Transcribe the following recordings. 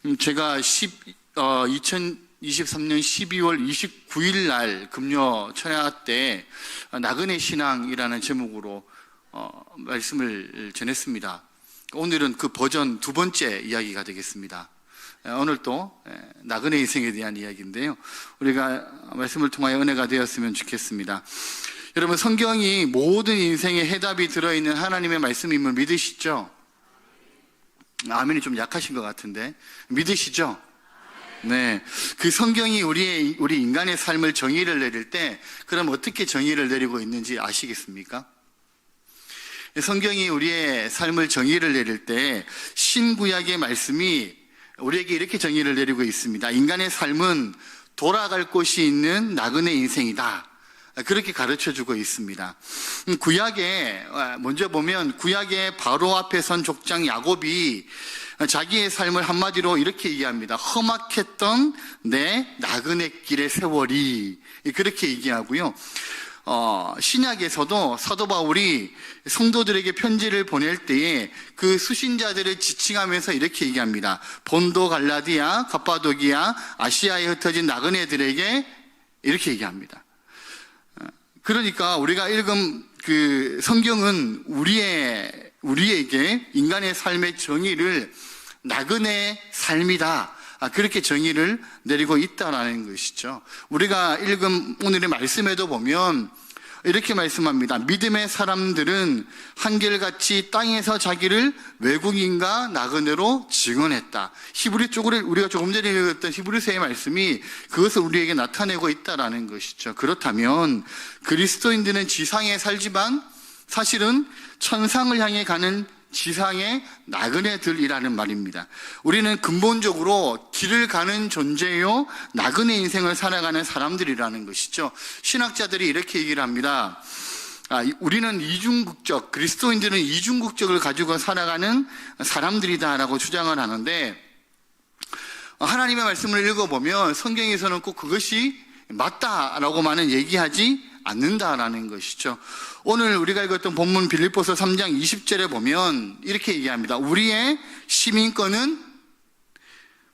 제가 2023년 12월 29일 날 금요 철야 때 나그네 신앙이라는 제목으로 말씀을 전했습니다. 오늘은 그 버전 두 번째 이야기가 되겠습니다. 오늘 또 나그네 인생에 대한 이야기인데요, 우리가 말씀을 통하여 은혜가 되었으면 좋겠습니다. 여러분, 성경이 모든 인생의 해답이 들어있는 하나님의 말씀임을 믿으시죠? 아멘이 좀 약하신 것 같은데 믿으시죠? 네, 그 성경이 우리 인간의 삶을 정의를 내릴 때, 그럼 어떻게 정의를 내리고 있는지 아시겠습니까? 성경이 우리의 삶을 정의를 내릴 때 신구약의 말씀이 우리에게 이렇게 정의를 내리고 있습니다. 인간의 삶은 돌아갈 곳이 있는 나그네 인생이다, 그렇게 가르쳐주고 있습니다. 구약에 먼저 보면, 구약의 바로 앞에 선 족장 야곱이 자기의 삶을 한마디로 이렇게 얘기합니다. 험악했던 내 나그네 길의 세월이, 그렇게 얘기하고요. 신약에서도 사도 바울이 성도들에게 편지를 보낼 때에 그 수신자들을 지칭하면서 이렇게 얘기합니다. 본도, 갈라디아, 갑바도기아, 아시아에 흩어진 나그네들에게 이렇게 얘기합니다. 그러니까 우리가 읽은 그 성경은 우리에게 인간의 삶의 정의를 나그네 삶이다, 그렇게 정의를 내리고 있다는 것이죠. 우리가 읽은 오늘의 말씀에도 보면 이렇게 말씀합니다. 믿음의 사람들은 한결같이 땅에서 자기를 외국인과 나그네로 증언했다. 히브리 쪽으로 우리가 조금 전에 읽었던 히브리서의 말씀이 그것을 우리에게 나타내고 있다는 것이죠. 그렇다면 그리스도인들은 지상에 살지만 사실은 천상을 향해 가는 지상의 나그네들이라는 말입니다. 우리는 근본적으로 길을 가는 존재요, 나그네 인생을 살아가는 사람들이라는 것이죠. 신학자들이 이렇게 얘기를 합니다. 우리는 이중국적, 그리스도인들은 이중국적을 가지고 살아가는 사람들이다라고 주장을 하는데, 하나님의 말씀을 읽어보면 성경에서는 꼭 그것이 맞다라고만은 얘기하지 않는다라는 것이죠. 오늘 우리가 읽었던 본문 빌립보서 3장 20절에 보면 이렇게 얘기합니다. 우리의 시민권은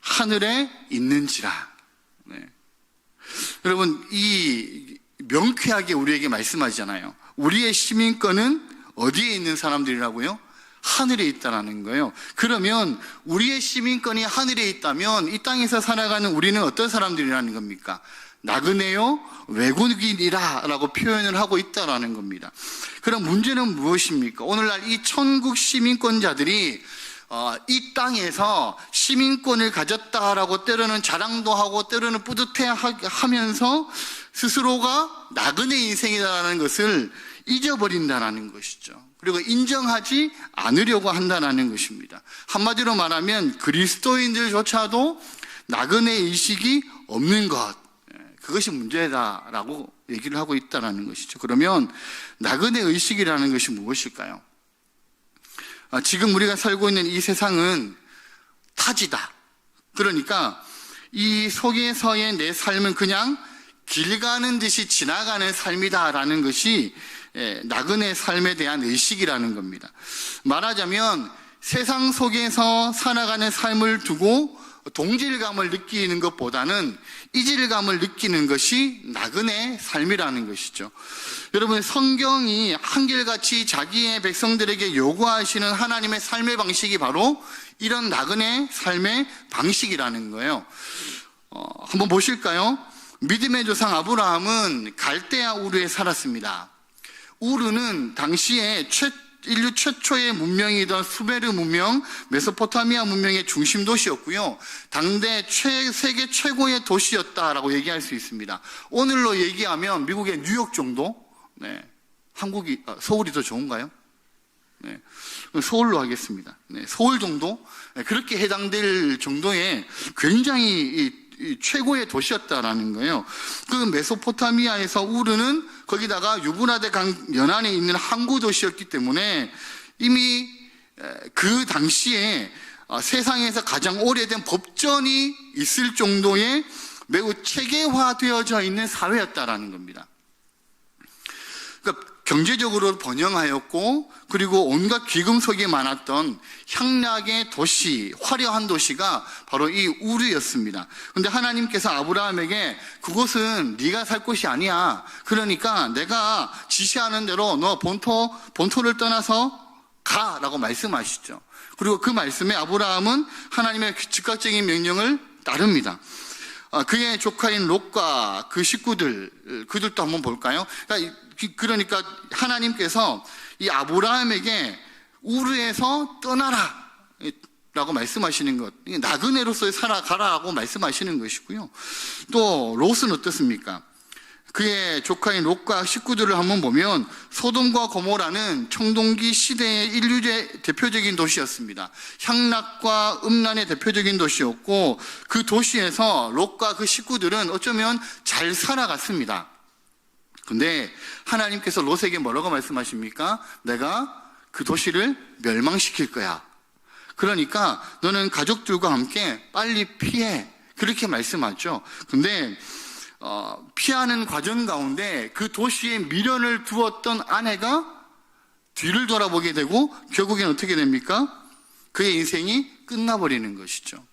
하늘에 있는지라. 네. 여러분, 이 명쾌하게 우리에게 말씀하잖아요. 우리의 시민권은 어디에 있는 사람들이라고요? 하늘에 있다라는 거예요. 그러면 우리의 시민권이 하늘에 있다면 이 땅에서 살아가는 우리는 어떤 사람들이라는 겁니까? 나그네요, 외국인이라 라고 표현을 하고 있다라는 겁니다. 그럼 문제는 무엇입니까? 오늘날 이 천국 시민권자들이 이 땅에서 시민권을 가졌다라고 때로는 자랑도 하고 때로는 뿌듯해하면서 스스로가 나그네 인생이라는 것을 잊어버린다는 것이죠. 그리고 인정하지 않으려고 한다는 것입니다. 한마디로 말하면 그리스도인들조차도 나그네 의식이 없는 것, 그것이 문제다라고 얘기를 하고 있다는 것이죠. 그러면 나그네 의식이라는 것이 무엇일까요? 지금 우리가 살고 있는 이 세상은 타지다. 그러니까 이 속에서의 내 삶은 그냥 길 가는 듯이 지나가는 삶이다라는 것이 나그네 삶에 대한 의식이라는 겁니다. 말하자면 세상 속에서 살아가는 삶을 두고 동질감을 느끼는 것보다는 이질감을 느끼는 것이 나그네 삶이라는 것이죠. 여러분, 성경이 한결같이 자기의 백성들에게 요구하시는 하나님의 삶의 방식이 바로 이런 나그네 삶의 방식이라는 거예요. 한번 보실까요? 믿음의 조상 아브라함은 갈대아 우르에 살았습니다. 우르는 당시에 인류 최초의 문명이던 수메르 문명, 메소포타미아 문명의 중심 도시였고요. 당대 세계 최고의 도시였다라고 얘기할 수 있습니다. 오늘로 얘기하면 미국의 뉴욕 정도? 네. 서울이 더 좋은가요? 네. 서울로 하겠습니다. 네. 서울 정도? 네. 그렇게 해당될 정도의 굉장히 최고의 도시였다라는 거예요. 그 메소포타미아에서 우르는 거기다가 유브라데 강 연안에 있는 항구 도시였기 때문에 이미 그 당시에 세상에서 가장 오래된 법전이 있을 정도의 매우 체계화되어져 있는 사회였다라는 겁니다. 그러니까 경제적으로 번영하였고 그리고 온갖 귀금속이 많았던 향락의 도시, 화려한 도시가 바로 이 우르였습니다. 그런데 하나님께서 아브라함에게 그곳은 네가 살 곳이 아니야. 그러니까 내가 지시하는 대로 너 본토를 떠나서 가라고 말씀하시죠. 그리고 그 말씀에 아브라함은 하나님의 즉각적인 명령을 따릅니다. 그의 조카인 롯과 그 그들도 한번 볼까요? 그러니까 하나님께서 이 아브라함에게 우르에서 떠나라 라고 말씀하시는 것, 나그네로서의 살아가라고 말씀하시는 것이고요. 또 롯은 어떻습니까? 그의 조카인 롯과 식구들을 한번 보면 소돔과 고모라는 청동기 시대의 인류의 대표적인 도시였습니다. 향락과 음란의 대표적인 도시였고 그 도시에서 롯과 그 식구들은 어쩌면 잘 살아갔습니다. 근데 하나님께서 롯에게 뭐라고 말씀하십니까? 내가 그 도시를 멸망시킬 거야. 그러니까 너는 가족들과 함께 빨리 피해. 그렇게 말씀하죠. 근데 피하는 과정 가운데 그 도시에 미련을 두었던 아내가 뒤를 돌아보게 되고 결국엔 어떻게 됩니까? 그의 인생이 끝나버리는 것이죠.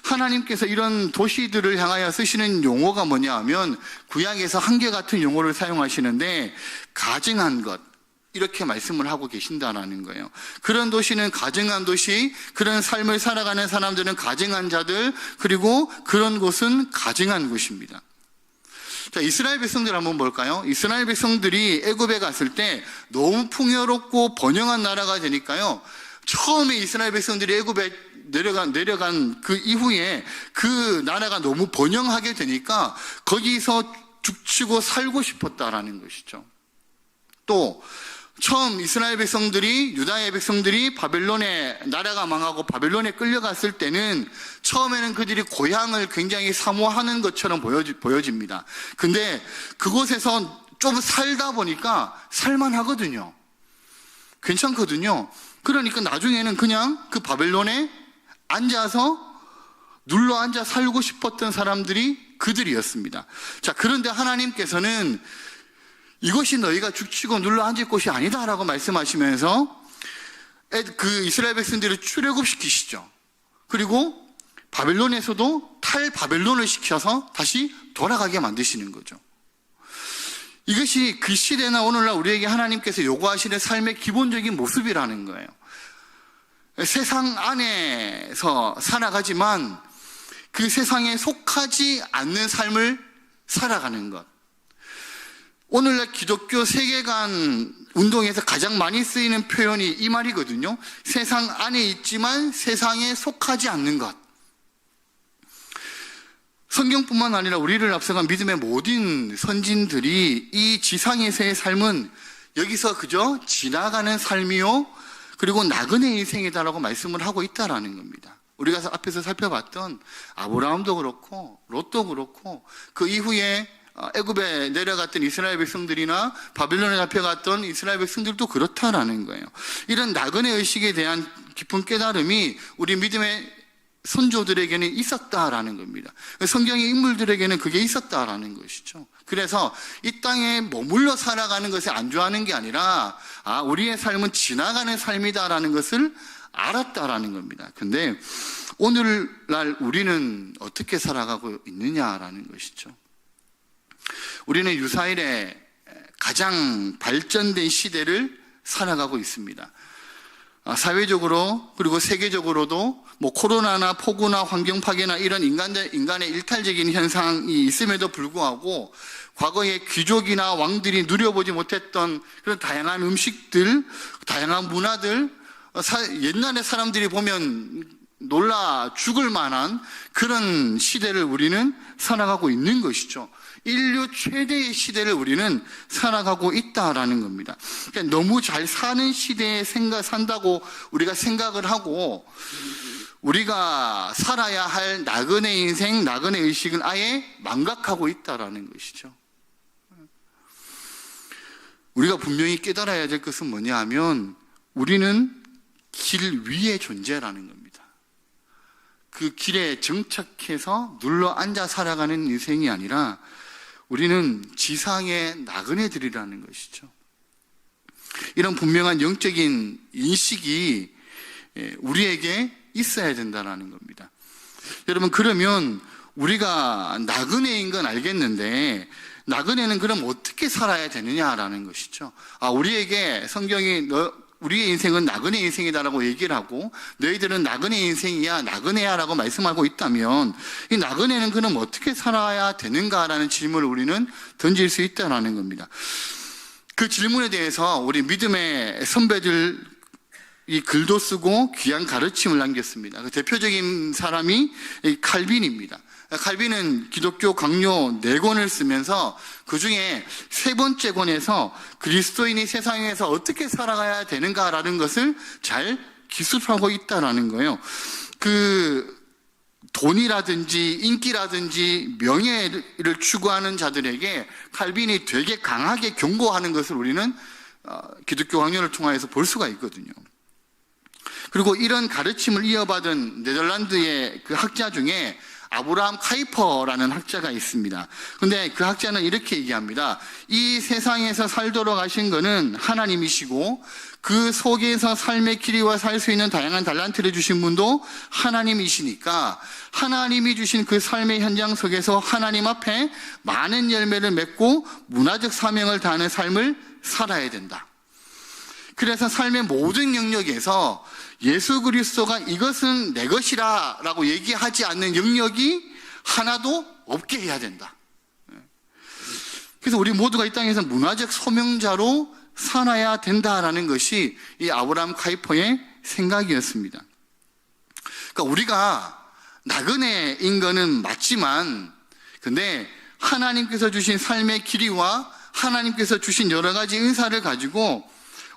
하나님께서 이런 도시들을 향하여 쓰시는 용어가 뭐냐 하면 구약에서 한결같은 용어를 사용하시는데 가증한 것, 이렇게 말씀을 하고 계신다라는 거예요. 그런 도시는 가증한 도시, 그런 삶을 살아가는 사람들은 가증한 자들, 그리고 그런 곳은 가증한 곳입니다. 자, 이스라엘 백성들 한번 볼까요? 이스라엘 백성들이 애굽에 갔을 때 너무 풍요롭고 번영한 나라가 되니까요. 처음에 이스라엘 백성들이 애굽에 내려간 그 이후에 그 나라가 너무 번영하게 되니까 거기서 죽치고 살고 싶었다라는 것이죠. 또 처음 이스라엘 백성들이, 유다의 백성들이 바벨론에, 나라가 망하고 바벨론에 끌려갔을 때는 처음에는 그들이 고향을 굉장히 사모하는 것처럼 보여집니다. 근데 그곳에서 좀 살다 보니까 살만하거든요. 괜찮거든요. 그러니까 나중에는 그냥 그 바벨론에 앉아서 눌러 앉아 살고 싶었던 사람들이 그들이었습니다. 자, 그런데 하나님께서는 이것이 너희가 죽치고 눌러 앉을 곳이 아니다라고 말씀하시면서 그 이스라엘 백성들을 출애굽시키시죠. 그리고 바벨론에서도 탈바벨론을 시켜서 다시 돌아가게 만드시는 거죠. 이것이 그 시대나 오늘날 우리에게 하나님께서 요구하시는 삶의 기본적인 모습이라는 거예요. 세상 안에서 살아가지만 그 세상에 속하지 않는 삶을 살아가는 것. 오늘날 기독교 세계관 운동에서 가장 많이 쓰이는 표현이 이 말이거든요. 세상 안에 있지만 세상에 속하지 않는 것. 성경뿐만 아니라 우리를 앞서간 믿음의 모든 선진들이 이 지상에서의 삶은 여기서 그저 지나가는 삶이요, 그리고 나그네 인생이다라고 말씀을 하고 있다라는 겁니다. 우리가 앞에서 살펴봤던 아브라함도 그렇고 롯도 그렇고 그 이후에 애굽에 내려갔던 이스라엘 백성들이나 바벨론에 잡혀갔던 이스라엘 백성들도 그렇다라는 거예요. 이런 나그네 의식에 대한 깊은 깨달음이 우리 믿음의 선조들에게는 있었다라는 겁니다. 성경의 인물들에게는 그게 있었다라는 것이죠. 그래서 이 땅에 머물러 살아가는 것을 안주하는 게 아니라 우리의 삶은 지나가는 삶이다라는 것을 알았다라는 겁니다. 근데 오늘날 우리는 어떻게 살아가고 있느냐라는 것이죠. 우리는 유사일의 가장 발전된 시대를 살아가고 있습니다. 사회적으로 그리고 세계적으로도 코로나나 폭우나 환경 파괴나 이런 인간의 일탈적인 현상이 있음에도 불구하고 과거에 귀족이나 왕들이 누려보지 못했던 그런 다양한 음식들, 다양한 문화들, 옛날에 사람들이 보면 놀라 죽을 만한 그런 시대를 우리는 살아가고 있는 것이죠. 인류 최대의 시대를 우리는 살아가고 있다라는 겁니다. 그러니까 너무 잘 사는 시대에 산다고 우리가 생각을 하고 우리가 살아야 할 나그네 인생, 나그네 의식은 아예 망각하고 있다라는 것이죠. 우리가 분명히 깨달아야 될 것은 뭐냐 하면 우리는 길 위의 존재라는 겁니다. 그 길에 정착해서 눌러 앉아 살아가는 인생이 아니라 우리는 지상의 나그네들이라는 것이죠. 이런 분명한 영적인 인식이 우리에게 있어야 된다는 겁니다. 여러분, 그러면 우리가 나그네인 건 알겠는데 나그네는 그럼 어떻게 살아야 되느냐라는 것이죠. 우리에게 성경이 우리의 인생은 나그네 인생이다라고 얘기를 하고 너희들은 나그네 인생이야, 나그네야라고 말씀하고 있다면 이 나그네는 그럼 어떻게 살아야 되는가라는 질문을 우리는 던질 수 있다는 겁니다. 그 질문에 대해서 우리 믿음의 선배들 이 글도 쓰고 귀한 가르침을 남겼습니다. 그 대표적인 사람이 칼빈입니다. 칼빈은 기독교 강요 4권을 쓰면서 그 중에 3번째 권에서 그리스도인이 세상에서 어떻게 살아가야 되는가라는 것을 잘 기술하고 있다는 거예요. 그 돈이라든지 인기라든지 명예를 추구하는 자들에게 칼빈이 되게 강하게 경고하는 것을 우리는 기독교 강요를 통해서 볼 수가 있거든요. 그리고 이런 가르침을 이어받은 네덜란드의 그 학자 중에 아브라함 카이퍼라는 학자가 있습니다. 근데 그 학자는 이렇게 얘기합니다. 이 세상에서 살도록 하신 거는 하나님이시고 그 속에서 삶의 길이와 살 수 있는 다양한 달란트를 주신 분도 하나님이시니까 하나님이 주신 그 삶의 현장 속에서 하나님 앞에 많은 열매를 맺고 문화적 사명을 다하는 삶을 살아야 된다. 그래서 삶의 모든 영역에서 예수 그리스도가 이것은 내 것이라 라고 얘기하지 않는 영역이 하나도 없게 해야 된다. 그래서 우리 모두가 이 땅에서 문화적 소명자로 살아야 된다라는 것이 이 아브라함 카이퍼의 생각이었습니다. 그러니까 우리가 나그네인 거는 맞지만 근데 하나님께서 주신 삶의 길이와 하나님께서 주신 여러 가지 은사를 가지고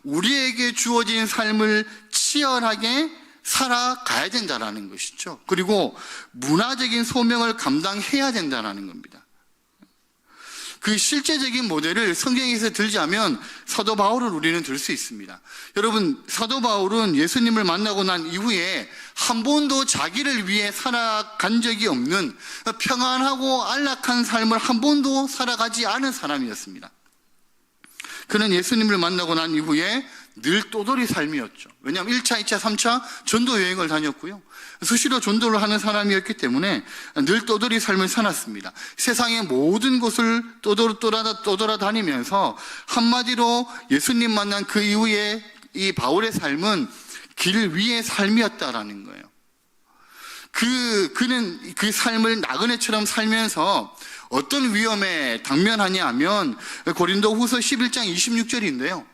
우리에게 주어진 삶을 치열하게 살아가야 된다는 것이죠. 그리고 문화적인 소명을 감당해야 된다는 겁니다. 그 실제적인 모델을 성경에서 들자면 사도 바울을 우리는 들 수 있습니다. 여러분, 사도 바울은 예수님을 만나고 난 이후에 한 번도 자기를 위해 살아간 적이 없는 평안하고 안락한 삶을 한 번도 살아가지 않은 사람이었습니다. 그는 예수님을 만나고 난 이후에 늘 떠돌이 삶이었죠. 왜냐하면 1차, 2차, 3차 전도 여행을 다녔고요. 수시로 전도를 하는 사람이었기 때문에 늘 떠돌이 삶을 살았습니다. 세상의 모든 곳을 떠돌아다니면서 한마디로 예수님 만난 그 이후에 이 바울의 삶은 길 위의 삶이었다라는 거예요. 그는 그 삶을 나그네처럼 살면서 어떤 위험에 당면하냐 하면 고린도 후서 11장 26절인데요.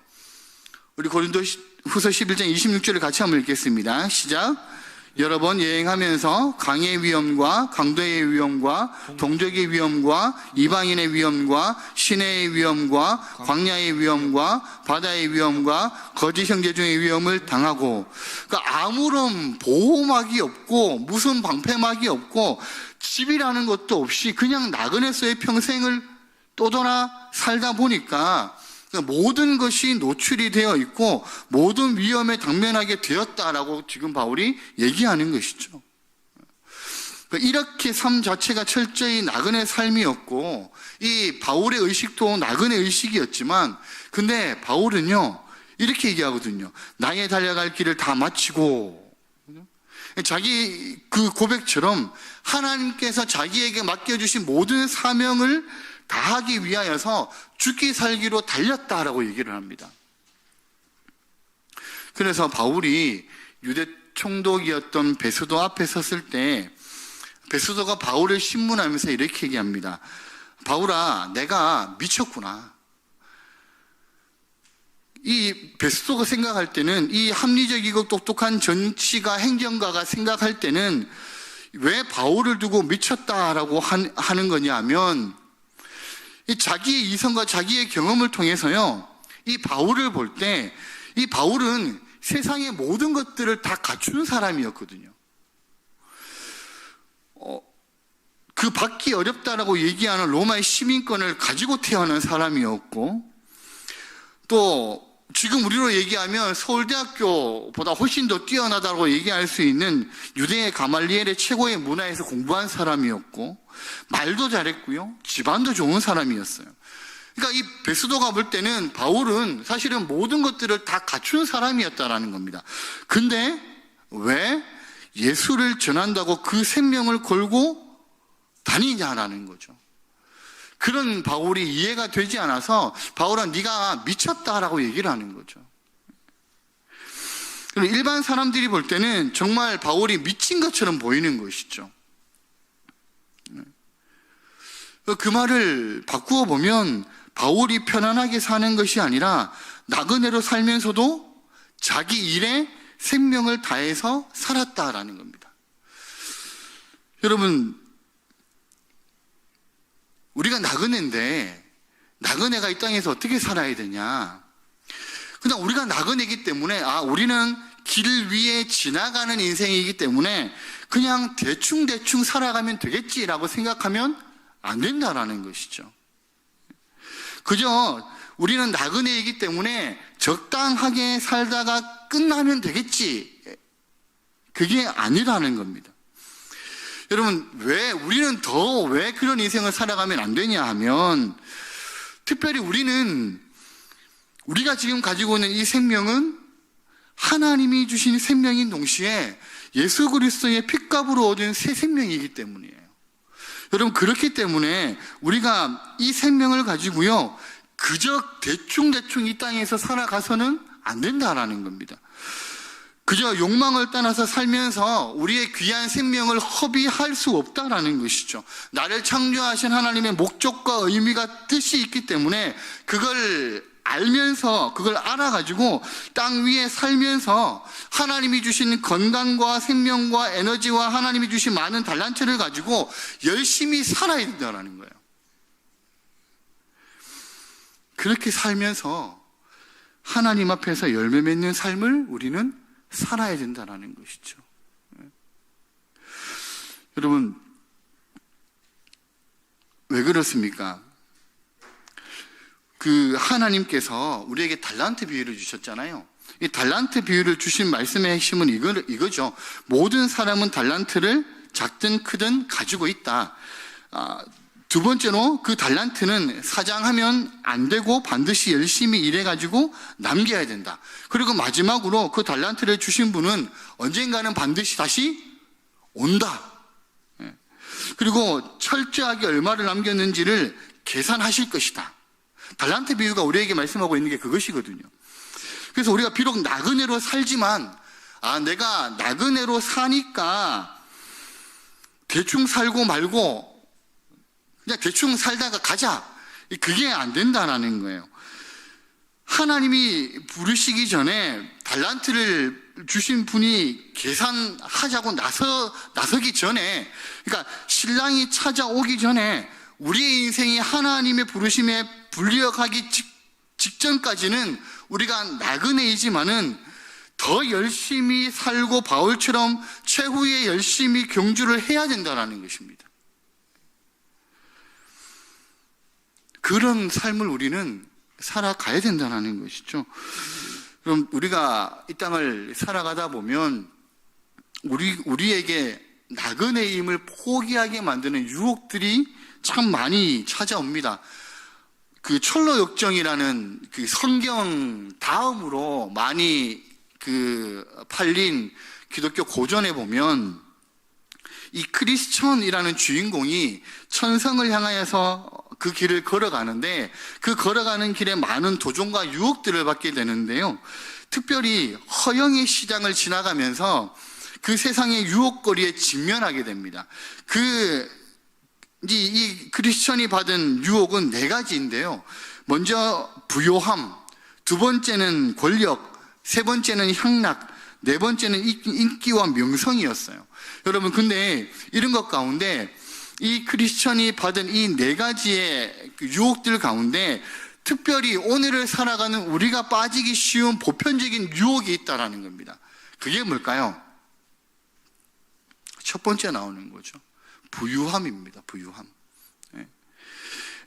우리 고린도 후서 11장 26절을 같이 한번 읽겠습니다. 시작. 여러 번 여행하면서 강의 위험과 강도의 위험과 동족의 위험과 이방인의 위험과 시내의 위험과 광야의 위험과 바다의 위험과 거짓 형제 중의 위험을 당하고, 그러니까 아무런 보호막이 없고 무슨 방패막이 없고 집이라는 것도 없이 그냥 나그네서의 평생을 떠돌아 살다 보니까 모든 것이 노출이 되어 있고 모든 위험에 당면하게 되었다라고 지금 바울이 얘기하는 것이죠. 이렇게 삶 자체가 철저히 나그네 삶이었고 이 바울의 의식도 나그네 의식이었지만 근데 바울은요 이렇게 얘기하거든요. 나의 달려갈 길을 다 마치고, 자기 그 고백처럼 하나님께서 자기에게 맡겨주신 모든 사명을 다하기 위하여서 죽기 살기로 달렸다라고 얘기를 합니다. 그래서 바울이 유대 총독이었던 베스도 앞에 섰을 때 베스도가 바울을 신문하면서 이렇게 얘기합니다. 바울아, 내가 미쳤구나. 이 베스도가 생각할 때는, 이 합리적이고 똑똑한 정치가 행정가가 생각할 때는 왜 바울을 두고 미쳤다라고 하는 거냐 하면 이 자기의 이성과 자기의 경험을 통해서요, 이 바울을 볼 때 이 바울은 세상의 모든 것들을 다 갖춘 사람이었거든요. 그 받기 어렵다라고 얘기하는 로마의 시민권을 가지고 태어난 사람이었고, 또 지금 우리로 얘기하면 서울대학교보다 훨씬 더 뛰어나다고 얘기할 수 있는 유대의 가말리엘의 최고의 문화에서 공부한 사람이었고, 말도 잘했고요, 집안도 좋은 사람이었어요. 그러니까 이 베스도가 볼 때는 바울은 사실은 모든 것들을 다 갖춘 사람이었다라는 겁니다. 근데 왜 예수를 전한다고 그 생명을 걸고 다니냐라는 거죠. 그런 바울이 이해가 되지 않아서 바울은 네가 미쳤다라고 얘기를 하는 거죠. 일반 사람들이 볼 때는 정말 바울이 미친 것처럼 보이는 것이죠. 그 말을 바꾸어 보면 바울이 편안하게 사는 것이 아니라 나그네로 살면서도 자기 일에 생명을 다해서 살았다라는 겁니다. 여러분, 우리가 나그네인데 나그네가 이 땅에서 어떻게 살아야 되냐? 그냥 우리가 나그네이기 때문에 우리는 길 위에 지나가는 인생이기 때문에 그냥 대충 살아가면 되겠지라고 생각하면 안 된다라는 것이죠. 그저 우리는 나그네이기 때문에 적당하게 살다가 끝나면 되겠지, 그게 아니라는 겁니다. 여러분, 우리는 더 왜 그런 인생을 살아가면 안 되냐 하면, 특별히 우리가 지금 가지고 있는 이 생명은 하나님이 주신 생명인 동시에 예수 그리스도의 핏값으로 얻은 새 생명이기 때문이에요. 여러분, 그렇기 때문에 우리가 이 생명을 가지고요, 그저 대충 이 땅에서 살아가서는 안 된다라는 겁니다. 그저 욕망을 떠나서 살면서 우리의 귀한 생명을 허비할 수 없다라는 것이죠. 나를 창조하신 하나님의 목적과 의미가 뜻이 있기 때문에 그걸 알면서, 그걸 알아가지고 땅 위에 살면서 하나님이 주신 건강과 생명과 에너지와 하나님이 주신 많은 달란트를 가지고 열심히 살아야 된다는 거예요. 그렇게 살면서 하나님 앞에서 열매 맺는 삶을 우리는 살아야 된다는 것이죠. 여러분, 왜 그렇습니까? 하나님께서 우리에게 달란트 비유를 주셨잖아요. 이 달란트 비유를 주신 말씀의 핵심은 이거죠. 모든 사람은 달란트를 작든 크든 가지고 있다. 두 번째로 그 달란트는 사장하면 안 되고 반드시 열심히 일해가지고 남겨야 된다. 그리고 마지막으로 그 달란트를 주신 분은 언젠가는 반드시 다시 온다. 그리고 철저하게 얼마를 남겼는지를 계산하실 것이다. 달란트 비유가 우리에게 말씀하고 있는 게 그것이거든요. 그래서 우리가 비록 나그네로 살지만 내가 나그네로 사니까 대충 살고 말고 그냥 대충 살다가 가자, 그게 안 된다는 거예요. 하나님이 부르시기 전에 달란트를 주신 분이 계산하자고 나서기 전에, 그러니까 신랑이 찾아오기 전에 우리의 인생이 하나님의 부르심에 불려가기 직전까지는 우리가 나그네이지만은 더 열심히 살고 바울처럼 최후에 열심히 경주를 해야 된다는 것입니다. 그런 삶을 우리는 살아가야 된다는 것이죠. 그럼 우리가 이 땅을 살아가다 보면 우리에게 나그네임을 포기하게 만드는 유혹들이 참 많이 찾아옵니다. 철로 역정이라는 성경 다음으로 많이 팔린 기독교 고전에 보면 이 크리스천이라는 주인공이 천성을 향하여서 그 길을 걸어가는데, 그 걸어가는 길에 많은 도전과 유혹들을 받게 되는데요. 특별히 허영의 시장을 지나가면서 그 세상의 유혹거리에 직면하게 됩니다. 이 크리스천이 받은 유혹은 4가지인데요. 먼저 부요함, 두 번째는 권력, 세 번째는 향락, 네 번째는 인기와 명성이었어요. 여러분, 근데 이런 것 가운데 이 크리스천이 받은 이 4가지의 유혹들 가운데 특별히 오늘을 살아가는 우리가 빠지기 쉬운 보편적인 유혹이 있다라는 겁니다. 그게 뭘까요? 첫 번째 나오는 거죠. 부유함입니다. 부유함.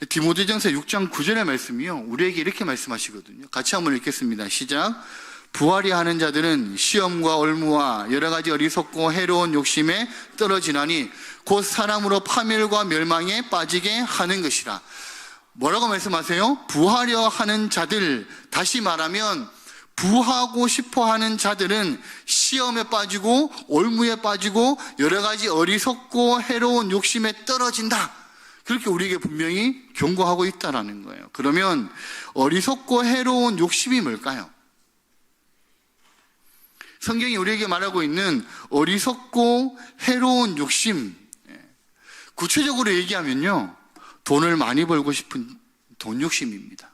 디모데전서 6장 9절의 말씀이요, 우리에게 이렇게 말씀하시거든요. 같이 한번 읽겠습니다. 시작. 부활이 하는 자들은 시험과 올무와 여러 가지 어리석고 해로운 욕심에 떨어지나니 곧 사람으로 파멸과 멸망에 빠지게 하는 것이라. 뭐라고 말씀하세요? 부하려 하는 자들, 다시 말하면 부하고 싶어 하는 자들은 시험에 빠지고 올무에 빠지고 여러 가지 어리석고 해로운 욕심에 떨어진다. 그렇게 우리에게 분명히 경고하고 있다라는 거예요. 그러면 어리석고 해로운 욕심이 뭘까요? 성경이 우리에게 말하고 있는 어리석고 해로운 욕심, 구체적으로 얘기하면요, 돈을 많이 벌고 싶은 돈 욕심입니다.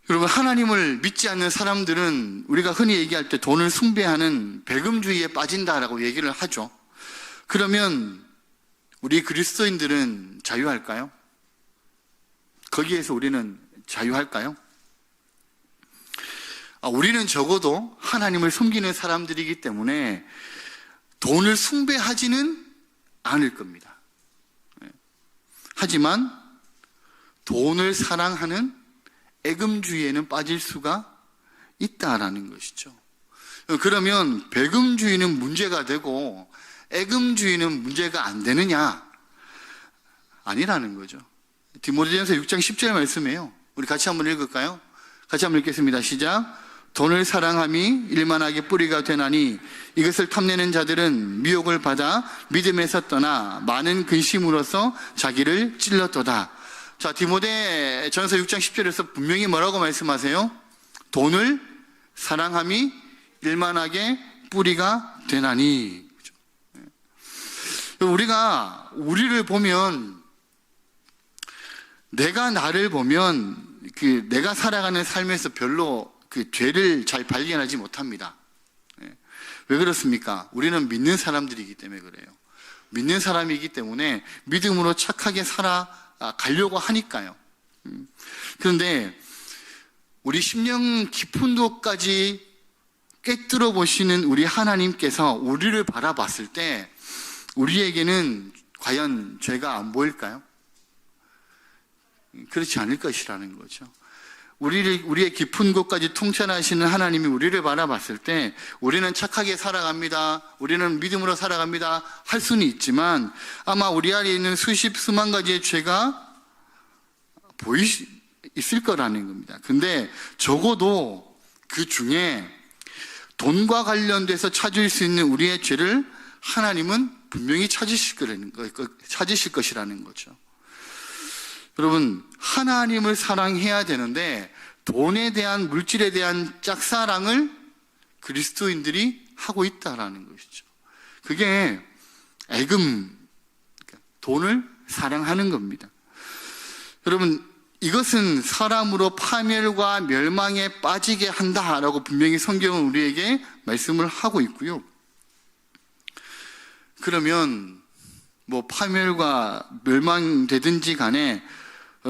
여러분, 하나님을 믿지 않는 사람들은 우리가 흔히 얘기할 때 돈을 숭배하는 배금주의에 빠진다라고 얘기를 하죠. 그러면 우리 그리스도인들은 자유할까요? 거기에서 우리는 자유할까요? 우리는 적어도 하나님을 섬기는 사람들이기 때문에 돈을 숭배하지는 않을 겁니다. 하지만 돈을 사랑하는 애금주의에는 빠질 수가 있다라는 것이죠. 그러면 배금주의는 문제가 되고 애금주의는 문제가 안 되느냐? 아니라는 거죠. 디모데전서 6장 10절 말씀이에요. 우리 같이 한번 읽을까요? 같이 한번 읽겠습니다. 시작. 돈을 사랑함이 일만하게 뿌리가 되나니 이것을 탐내는 자들은 미혹을 받아 믿음에서 떠나 많은 근심으로써 자기를 찔렀도다. 자, 디모데전서 6장 10절에서 분명히 뭐라고 말씀하세요? 돈을 사랑함이 일만하게 뿌리가 되나니. 우리가 우리를 보면, 내가 나를 보면 내가 살아가는 삶에서 별로 죄를 잘 발견하지 못합니다. 왜 그렇습니까? 우리는 믿는 사람들이기 때문에 그래요. 믿는 사람이기 때문에 믿음으로 착하게 살아가려고 하니까요. 그런데 우리 심령 깊은 곳까지 꿰뚫어 보시는 우리 하나님께서 우리를 바라봤을 때 우리에게는 과연 죄가 안 보일까요? 그렇지 않을 것이라는 거죠. 우리의 깊은 곳까지 통찰하시는 하나님이 우리를 바라봤을 때 우리는 착하게 살아갑니다, 우리는 믿음으로 살아갑니다 할 수는 있지만 아마 우리 안에 있는 수만 가지의 죄가 있을 거라는 겁니다. 근데 적어도 그 중에 돈과 관련돼서 찾을 수 있는 우리의 죄를 하나님은 분명히 찾으실 것이라는 거죠. 여러분, 하나님을 사랑해야 되는데 돈에 대한, 물질에 대한 짝사랑을 그리스도인들이 하고 있다라는 것이죠. 그게 돈을 사랑하는 겁니다. 여러분, 이것은 사람으로 파멸과 멸망에 빠지게 한다라고 분명히 성경은 우리에게 말씀을 하고 있고요. 그러면 파멸과 멸망되든지 간에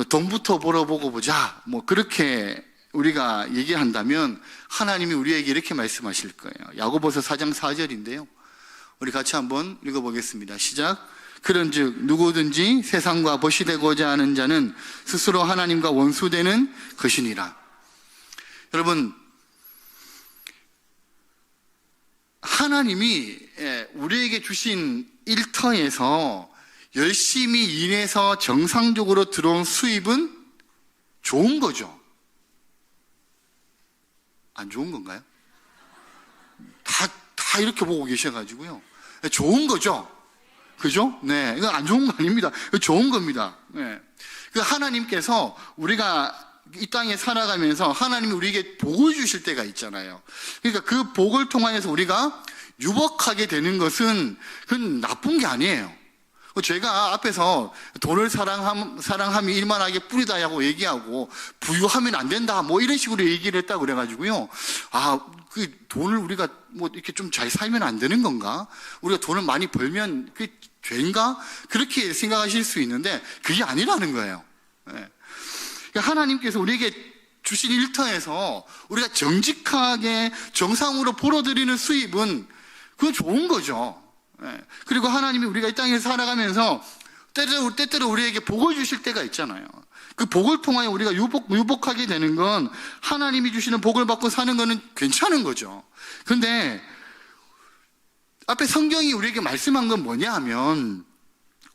돈부터 벌어보고 보자, 그렇게 우리가 얘기한다면 하나님이 우리에게 이렇게 말씀하실 거예요. 야고보서 4장 4절인데요. 우리 같이 한번 읽어보겠습니다. 시작. 그런즉 누구든지 세상과 벗이되고자 하는 자는 스스로 하나님과 원수되는 것이니라. 여러분, 하나님이 우리에게 주신 일터에서 열심히 일해서 정상적으로 들어온 수입은 좋은 거죠? 안 좋은 건가요? 다 이렇게 보고 계셔가지고요. 좋은 거죠? 그죠? 네. 이건 안 좋은 거 아닙니다. 좋은 겁니다. 네. 하나님께서 우리가 이 땅에 살아가면서 하나님이 우리에게 복을 주실 때가 있잖아요. 그러니까 그 복을 통하여서 우리가 유복하게 되는 것은 그건 나쁜 게 아니에요. 제가 앞에서 돈을 사랑함이 일만하게 뿌리다라고 얘기하고 부유하면 안 된다 이런 식으로 얘기를 했다고 그래가지고요. 그 돈을 우리가 이렇게 좀 잘 살면 안 되는 건가? 우리가 돈을 많이 벌면 그게 죄인가? 그렇게 생각하실 수 있는데 그게 아니라는 거예요. 네. 그러니까 하나님께서 우리에게 주신 일터에서 우리가 정직하게 정상으로 벌어들이는 수입은 그건 좋은 거죠. 그리고 하나님이 우리가 이 땅에 살아가면서 때때로 우리에게 복을 주실 때가 있잖아요. 그 복을 통하여 우리가 유복하게 되는 건 하나님이 주시는 복을 받고 사는 거는 괜찮은 거죠. 그런데 앞에 성경이 우리에게 말씀한 건 뭐냐 하면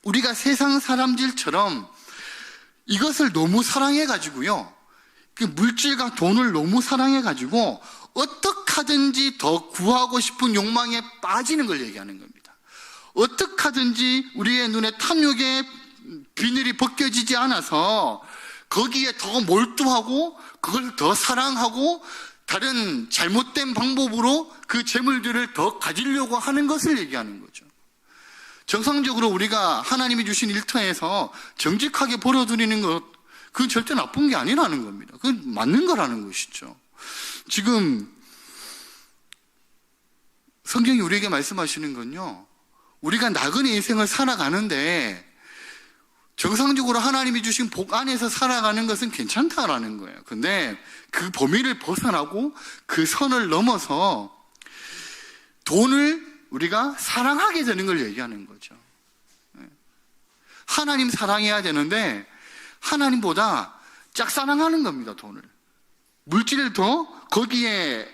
우리가 세상 사람들처럼 이것을 너무 사랑해가지고요, 그 물질과 돈을 너무 사랑해가지고 어떻게 하든지 더 구하고 싶은 욕망에 빠지는 걸 얘기하는 겁니다. 어떻게 하든지 우리의 눈에 탐욕의 비늘이 벗겨지지 않아서 거기에 더 몰두하고 그걸 더 사랑하고 다른 잘못된 방법으로 그 재물들을 더 가지려고 하는 것을 얘기하는 거죠. 정상적으로 우리가 하나님이 주신 일터에서 정직하게 벌어들이는 것, 그건 절대 나쁜 게 아니라는 겁니다. 그건 맞는 거라는 것이죠. 지금 성경이 우리에게 말씀하시는 건요, 우리가 나그네 인생을 살아가는데 정상적으로 하나님이 주신 복 안에서 살아가는 것은 괜찮다라는 거예요. 근데 그 범위를 벗어나고 그 선을 넘어서 돈을 우리가 사랑하게 되는 걸 얘기하는 거죠. 하나님 사랑해야 되는데 하나님보다 짝사랑하는 겁니다. 돈을, 물질을 더 거기에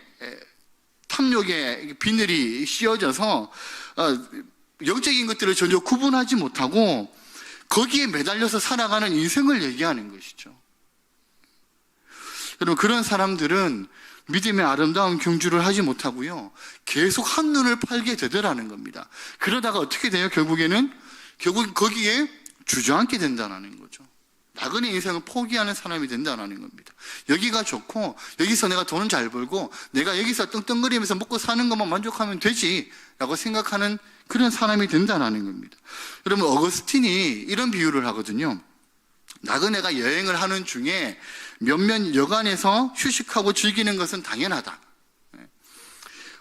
탐욕의 비늘이 씌워져서 영적인 것들을 전혀 구분하지 못하고 거기에 매달려서 살아가는 인생을 얘기하는 것이죠. 여러분, 그런 사람들은 믿음의 아름다운 경주를 하지 못하고요, 계속 한눈을 팔게 되더라는 겁니다. 그러다가 어떻게 돼요? 결국 거기에 주저앉게 된다는 거죠. 나그네 인생을 포기하는 사람이 된다는 겁니다. 여기가 좋고 여기서 내가 돈은 잘 벌고 내가 여기서 떵떵거리면서 먹고 사는 것만 만족하면 되지 라고 생각하는 그런 사람이 된다는 겁니다. 여러분, 어거스틴이 이런 비유를 하거든요. 나그네가 여행을 하는 중에 몇몇 여관에서 휴식하고 즐기는 것은 당연하다.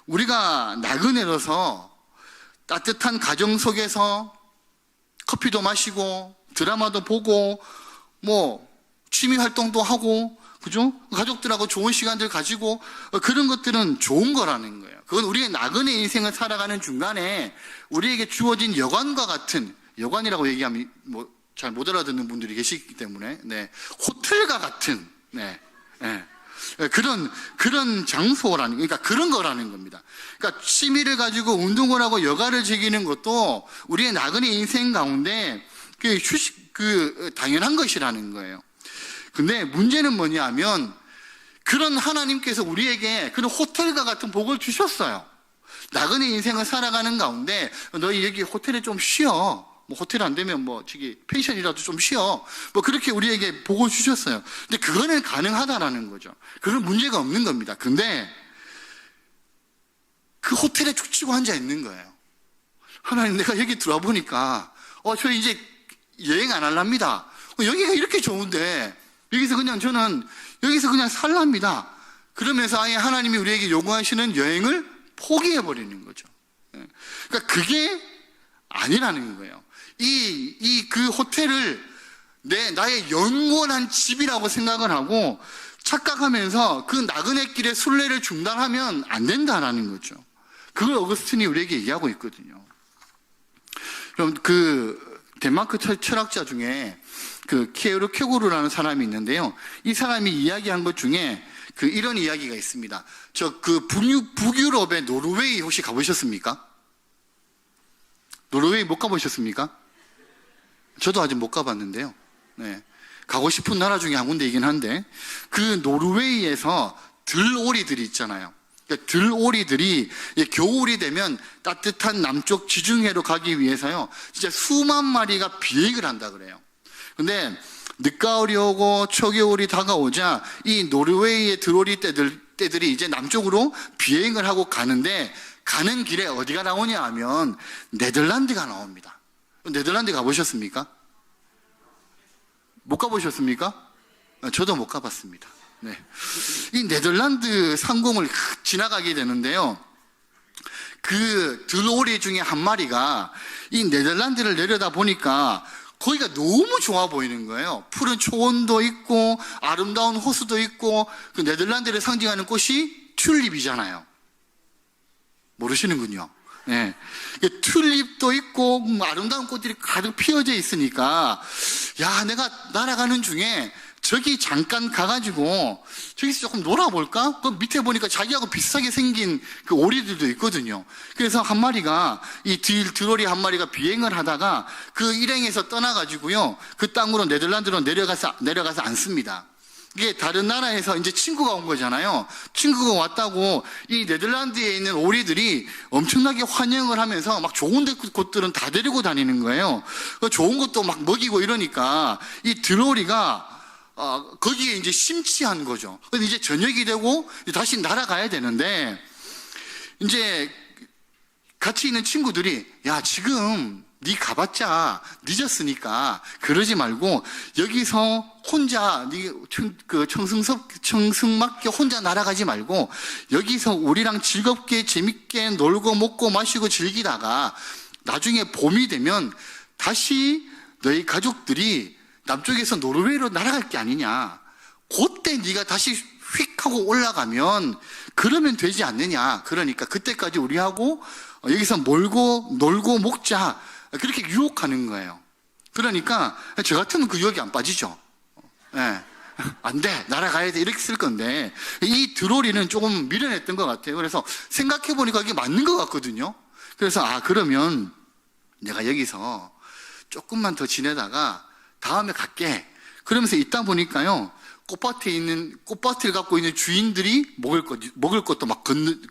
우리가 나그네로서 따뜻한 가정 속에서 커피도 마시고 드라마도 보고 취미 활동도 하고, 그죠? 가족들하고 좋은 시간들 가지고 그런 것들은 좋은 거라는 거예요. 그건 우리의 나그네 인생을 살아가는 중간에 우리에게 주어진 여관과 같은, 여관이라고 얘기하면 잘 못 알아듣는 분들이 계시기 때문에, 호텔과 같은, 그런 장소라는, 그러니까 그런 거라는 겁니다. 그러니까 취미를 가지고 운동을 하고 여가를 즐기는 것도 우리의 나그네 인생 가운데 당연한 것이라는 거예요. 근데 문제는 뭐냐면, 그런 하나님께서 우리에게 그런 호텔과 같은 복을 주셨어요. 나그네 인생을 살아가는 가운데 너희 여기 호텔에 좀 쉬어. 호텔 안 되면 펜션이라도 좀 쉬어. 그렇게 우리에게 복을 주셨어요. 근데 그거는 가능하다라는 거죠. 그건 문제가 없는 겁니다. 근데 그 호텔에 축 치고 앉아 있는 거예요. 하나님, 내가 여기 들어와 보니까 저 이제 여행 안 할랍니다. 여기가 이렇게 좋은데 저는 여기서 그냥 살랍니다. 그러면서 아예 하나님이 우리에게 요구하시는 여행을 포기해버리는 거죠. 그러니까 그게 아니라는 거예요. 그 호텔을 나의 영원한 집이라고 생각을 하고 착각하면서 그 나그네 길의 순례를 중단하면 안 된다라는 거죠. 그걸 어거스틴이 우리에게 얘기하고 있거든요. 그럼 덴마크 철학자 중에 키에르 케고르라는 사람이 있는데요. 이 사람이 이야기한 것 중에 이런 이야기가 있습니다. 북유럽의 노르웨이 혹시 가보셨습니까? 노르웨이 못 가보셨습니까? 저도 아직 못 가봤는데요. 가고 싶은 나라 중에 한 군데이긴 한데, 그 노르웨이에서 들오리들이 있잖아요. 그러니까 들오리들이 겨울이 되면 따뜻한 남쪽 지중해로 가기 위해서요, 진짜 수만 마리가 비행을 한다 그래요. 근데 늦가을이 오고 초겨울이 다가오자 이 노르웨이의 들오리 떼들이 이제 남쪽으로 비행을 하고 가는데, 가는 길에 어디가 나오냐 하면 네덜란드가 나옵니다. 네덜란드 가보셨습니까? 못 가보셨습니까? 저도 못 가봤습니다. 이 네덜란드 상공을 지나가게 되는데요, 그 들오리 중에 한 마리가 이 네덜란드를 내려다 보니까 거기가 너무 좋아 보이는 거예요. 푸른 초원도 있고 아름다운 호수도 있고, 그 네덜란드를 상징하는 꽃이 튤립이잖아요. 모르시는군요. 튤립도 있고 아름다운 꽃들이 가득 피어져 있으니까, 내가 날아가는 중에 저기 잠깐 가가지고 저기서 조금 놀아볼까? 그 밑에 보니까 자기하고 비슷하게 생긴 그 오리들도 있거든요. 그래서 한 마리가 이 드로리 한 마리가 비행을 하다가 그 일행에서 떠나가지고요, 그 땅으로 네덜란드로 내려가서 앉습니다. 이게 다른 나라에서 이제 친구가 온 거잖아요. 친구가 왔다고 이 네덜란드에 있는 오리들이 엄청나게 환영을 하면서 막 좋은 곳들은 다 데리고 다니는 거예요. 좋은 것도 막 먹이고 이러니까 이 드로리가 거기에 이제 심취한 거죠. 근데 이제 저녁이 되고 다시 날아가야 되는데, 이제 같이 있는 친구들이 야, 지금 네 가봤자 늦었으니까 그러지 말고 여기서 혼자 그 청승맞게 혼자 날아가지 말고 여기서 우리랑 즐겁게 재밌게 놀고 먹고 마시고 즐기다가 나중에 봄이 되면 다시 너희 가족들이 남쪽에서 노르웨이로 날아갈 게 아니냐. 그때 네가 다시 휙 하고 올라가면 그러면 되지 않느냐. 그러니까 그때까지 우리하고 여기서 놀고 먹자. 그렇게 유혹하는 거예요. 그러니까 저 같으면 그 유혹이 안 빠지죠. 네. 안 돼, 날아가야 돼, 이렇게 쓸 건데 이 드로리는 조금 미련했던 것 같아요. 그래서 생각해보니까 이게 맞는 것 같거든요. 그래서 그러면 내가 여기서 조금만 더 지내다가 다음에 갈게. 그러면서 있다 보니까요, 꽃밭을 갖고 있는 주인들이 먹을 것도 막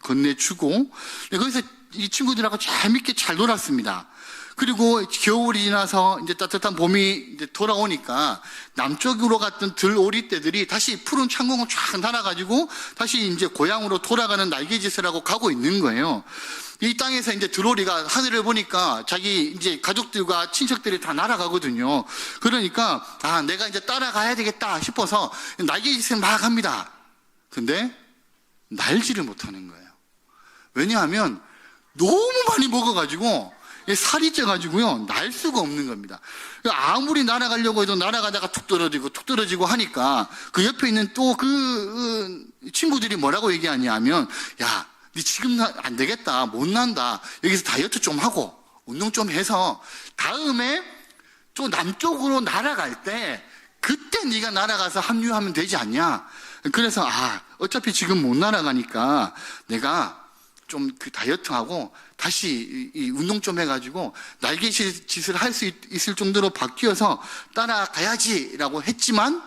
건네주고, 거기서 이 친구들하고 재밌게 잘 놀았습니다. 그리고 겨울이 지나서 이제 따뜻한 봄이 이제 돌아오니까 남쪽으로 갔던 들오리떼들이 다시 푸른 창공을 쫙 날아가지고 다시 이제 고향으로 돌아가는 날개짓을 하고 가고 있는 거예요. 이 땅에서 이제 들오리가 하늘을 보니까 자기 이제 가족들과 친척들이 다 날아가거든요. 그러니까 내가 이제 따라가야 되겠다 싶어서 날개짓을 막 합니다. 근데 날지를 못하는 거예요. 왜냐하면 너무 많이 먹어가지고 살이 쪄가지고요, 날 수가 없는 겁니다. 아무리 날아가려고 해도 날아가다가 툭 떨어지고 하니까 그 옆에 있는 또 그 친구들이 뭐라고 얘기하냐면, 야, 니 지금 안 되겠다, 못 난다, 여기서 다이어트 좀 하고 운동 좀 해서 다음에 좀 남쪽으로 날아갈 때 그때 네가 날아가서 합류하면 되지 않냐. 그래서 어차피 지금 못 날아가니까 내가 좀 그 다이어트하고 다시 이 운동 좀 해가지고 날개짓을 할 수 있을 정도로 바뀌어서 따라가야지라고 했지만,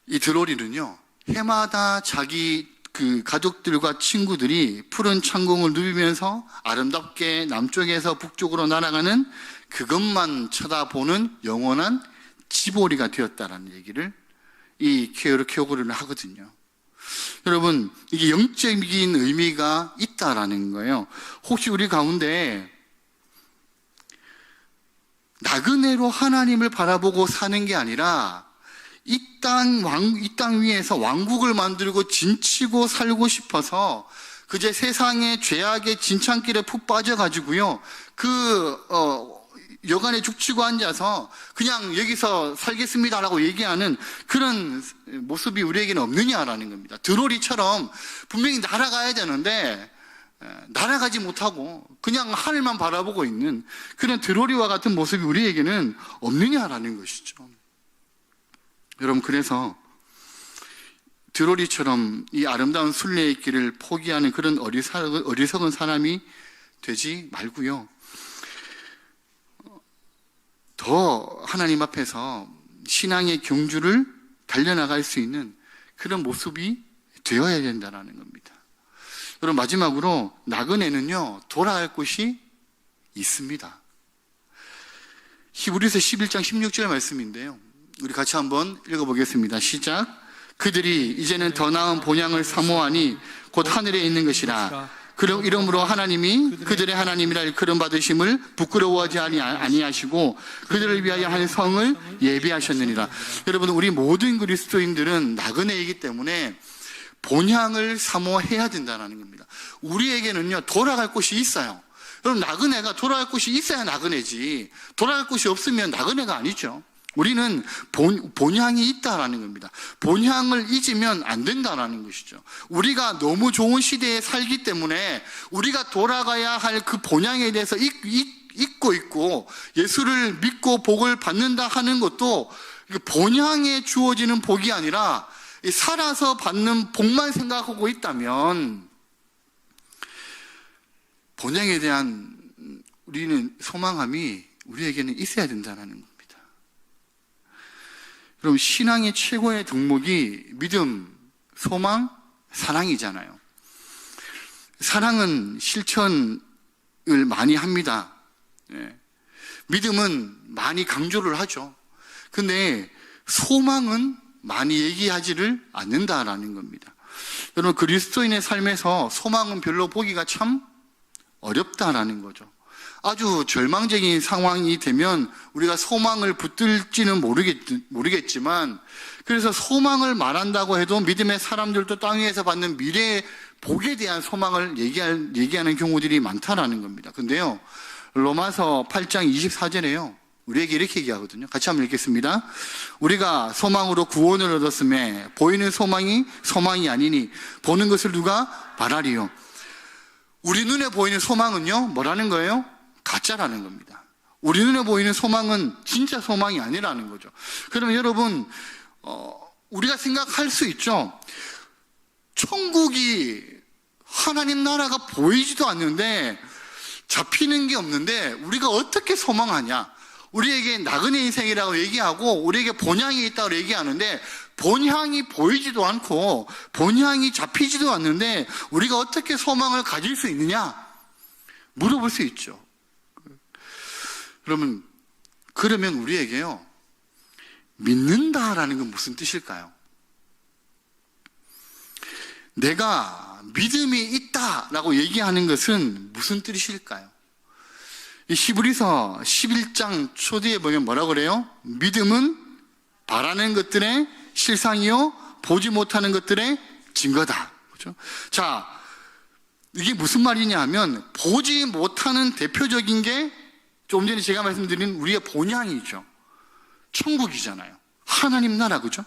이 드로리는요, 해마다 자기 그 가족들과 친구들이 푸른 창공을 누비면서 아름답게 남쪽에서 북쪽으로 날아가는 그것만 쳐다보는 영원한 지보리가 되었다라는 얘기를 이 케오르케오고르는 하거든요. 여러분, 이게 영적인 의미가 있다라는 거예요. 혹시 우리 가운데 나그네로 하나님을 바라보고 사는 게 아니라 이 땅 위에서 왕국을 만들고 진치고 살고 싶어서 그제 세상의 죄악의 진창길에 푹 빠져가지고요, 여간에 죽치고 앉아서 그냥 여기서 살겠습니다라고 얘기하는 그런 모습이 우리에게는 없느냐라는 겁니다. 드로리처럼 분명히 날아가야 되는데 날아가지 못하고 그냥 하늘만 바라보고 있는 그런 드로리와 같은 모습이 우리에게는 없느냐라는 것이죠. 여러분, 그래서 드로리처럼 이 아름다운 순례의 길을 포기하는 그런 어리석은 사람이 되지 말고요, 더 하나님 앞에서 신앙의 경주를 달려나갈 수 있는 그런 모습이 되어야 된다는 겁니다. 여러분, 마지막으로 나그네는요, 돌아갈 곳이 있습니다. 히브리서 11장 16절 말씀인데요, 우리 같이 한번 읽어보겠습니다. 시작. 그들이 이제는 더 나은 본향을 사모하니 곧 하늘에 있는 것이라. 그런 이름으로 하나님이 그들의 하나님이라 일컬음 받으심을 부끄러워하지 아니하시고 그들을 위하여 한 성을 예비하셨느니라. 여러분, 우리 모든 그리스도인들은 나그네이기 때문에 본향을 사모해야 된다는 겁니다. 우리에게는요, 돌아갈 곳이 있어요. 여러분, 나그네가 돌아갈 곳이 있어야 나그네지, 돌아갈 곳이 없으면 나그네가 아니죠. 우리는 본향이 있다라는 겁니다. 본향을 잊으면 안 된다라는 것이죠. 우리가 너무 좋은 시대에 살기 때문에 우리가 돌아가야 할 그 본향에 대해서 잊고 있고 예수를 믿고 복을 받는다 하는 것도 본향에 주어지는 복이 아니라 살아서 받는 복만 생각하고 있다면 본향에 대한 우리는 소망함이 우리에게는 있어야 된다는 겁니다. 그럼 신앙의 최고의 덕목이 믿음, 소망, 사랑이잖아요. 사랑은 실천을 많이 합니다. 믿음은 많이 강조를 하죠. 근데 소망은 많이 얘기하지를 않는다라는 겁니다. 여러분, 그리스도인의 삶에서 소망은 별로 보기가 참 어렵다라는 거죠. 아주 절망적인 상황이 되면 우리가 소망을 붙들지는 모르겠지만, 그래서 소망을 말한다고 해도 믿음의 사람들도 땅 위에서 받는 미래의 복에 대한 소망을 얘기하는 경우들이 많다라는 겁니다. 근데요, 로마서 8장 24절에요. 우리에게 이렇게 얘기하거든요. 같이 한번 읽겠습니다. 우리가 소망으로 구원을 얻었음에 보이는 소망이 아니니 보는 것을 누가 바라리요. 우리 눈에 보이는 소망은요, 뭐라는 거예요? 가짜라는 겁니다. 우리 눈에 보이는 소망은 진짜 소망이 아니라는 거죠. 그러면 여러분, 우리가 생각할 수 있죠. 천국이 하나님 나라가 보이지도 않는데 잡히는 게 없는데 우리가 어떻게 소망하냐? 우리에게 나그네 인생이라고 얘기하고 우리에게 본향이 있다고 얘기하는데 본향이 보이지도 않고 본향이 잡히지도 않는데 우리가 어떻게 소망을 가질 수 있느냐? 물어볼 수 있죠. 그러면 우리에게요, 믿는다라는 건 무슨 뜻일까요? 내가 믿음이 있다라고 얘기하는 것은 무슨 뜻일까요? 이 히브리서 11장 초디에 보면 뭐라고 그래요? 믿음은 바라는 것들의 실상이요 보지 못하는 것들의 증거다. 그렇죠? 자, 이게 무슨 말이냐 하면 보지 못하는 대표적인 게 좀 전에 제가 말씀드린 우리의 본향이죠. 천국이잖아요. 하나님 나라, 그죠?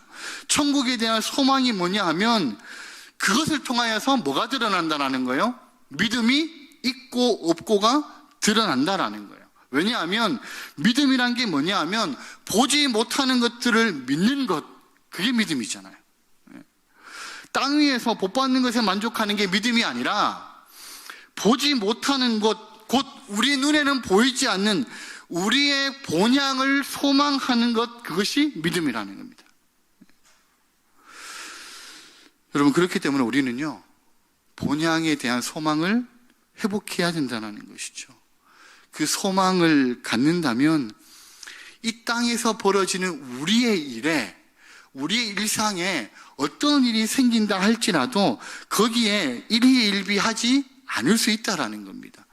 천국에 대한 소망이 뭐냐 하면 그것을 통하여서 뭐가 드러난다라는 거예요? 믿음이 있고 없고가 드러난다라는 거예요. 왜냐하면 믿음이란 게 뭐냐 하면 보지 못하는 것들을 믿는 것, 그게 믿음이잖아요. 땅 위에서 복 받는 것에 만족하는 게 믿음이 아니라 보지 못하는 것, 곧 우리 눈에는 보이지 않는 우리의 본향을 소망하는 것, 그것이 믿음이라는 겁니다. 여러분, 그렇기 때문에 우리는요, 본향에 대한 소망을 회복해야 된다는 것이죠. 그 소망을 갖는다면 이 땅에서 벌어지는 우리의 일에, 우리의 일상에 어떤 일이 생긴다 할지라도 거기에 일희일비하지 않을 수 있다라는 겁니다.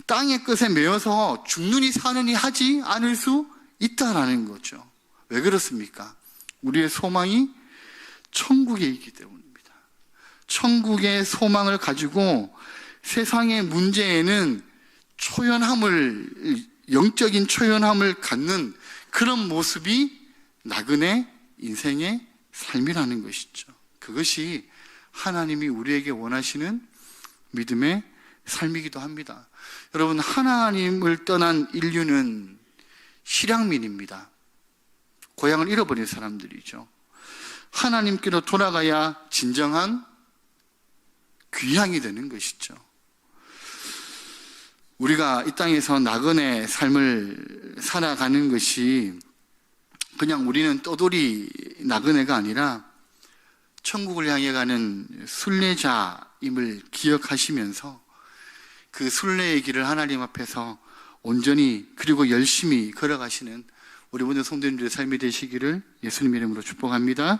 땅의 것에 매여서 죽느니 사느니 하지 않을 수 있다라는 거죠. 왜 그렇습니까? 우리의 소망이 천국에 있기 때문입니다. 천국의 소망을 가지고 세상의 문제에는 영적인 초연함을 갖는 그런 모습이 나그네 인생의 삶이라는 것이죠. 그것이 하나님이 우리에게 원하시는 믿음의 삶이기도 합니다. 여러분, 하나님을 떠난 인류는 실향민입니다. 고향을 잃어버린 사람들이죠. 하나님께로 돌아가야 진정한 귀향이 되는 것이죠. 우리가 이 땅에서 나그네 삶을 살아가는 것이 그냥 우리는 떠돌이 나그네가 아니라 천국을 향해 가는 순례자임을 기억하시면서 그 순례의 길을 하나님 앞에서 온전히 그리고 열심히 걸어가시는 우리 모든 성도님들의 삶이 되시기를 예수님 이름으로 축복합니다.